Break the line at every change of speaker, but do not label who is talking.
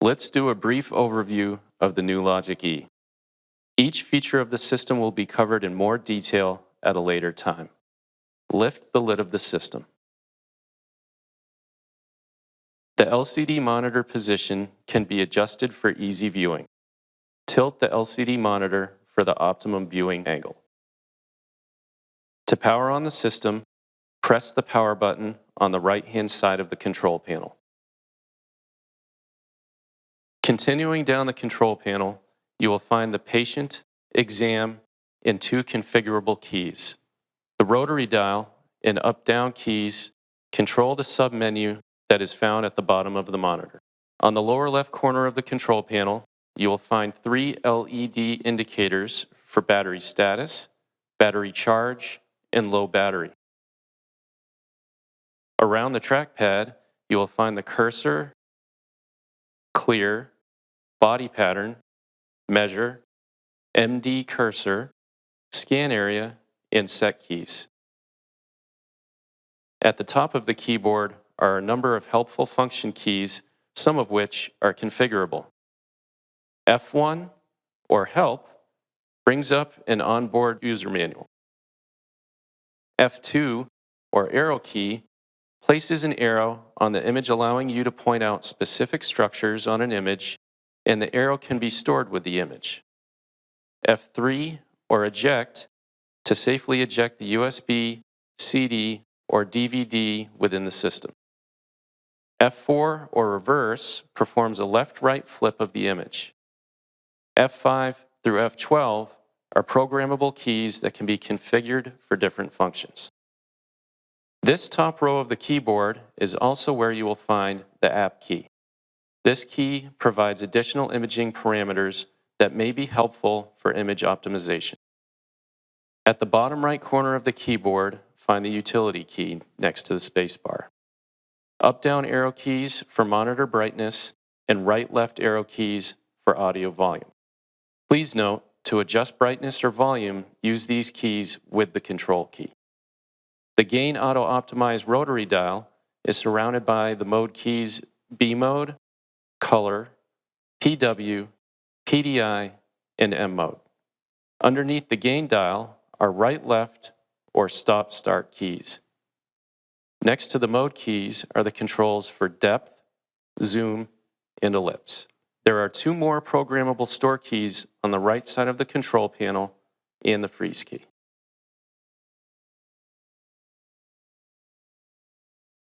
Let's do a brief overview of the new LOGIQ. Each feature of the system will be covered in more detail at a later time. Lift the lid of the system. The LCD monitor position can be adjusted for easy viewing. Tilt the LCD monitor for the optimum viewing angle. To power on the system, press the power button on the right-hand side of the control panel. Continuing down the control panel, you will find the patient, exam, and two configurable keys. The rotary dial and up-down keys control the submenu that is found at the bottom of the monitor. On the lower left corner of the control panel, you will find 3 LED indicators for battery status, battery charge, and low battery. Around the trackpad, you will find the cursor, clear, body pattern, measure, MD cursor, scan area, and set keys. At the top of the keyboard are a number of helpful function keys, some of which are configurable. F1, or Help, brings up an onboard user manual. F2, or Arrow key, places an arrow on the image allowing you to point out specific structures on an image, and the arrow can be stored with the image. F3, or Eject, to safely eject the USB, CD, or DVD within the system. F4, or Reverse, performs a left-right flip of the image. F5 through F12 are programmable keys that can be configured for different functions. This top row of the keyboard is also where you will find the App key. This key provides additional imaging parameters that may be helpful for image optimization. At the bottom right corner of the keyboard, find the Utility key next to the spacebar. Up-down arrow keys for monitor brightness and right-left arrow keys for audio volume. Please note, to adjust brightness or volume, use these keys with the Control key. The Gain Auto Optimize rotary dial is surrounded by the mode keys B mode, color, PW, PDI, and M mode. Underneath the gain dial are right, left, or stop start keys. Next to the mode keys are the controls for depth, zoom, and ellipse. There are 2 more programmable store keys on the right side of the control panel and the freeze key.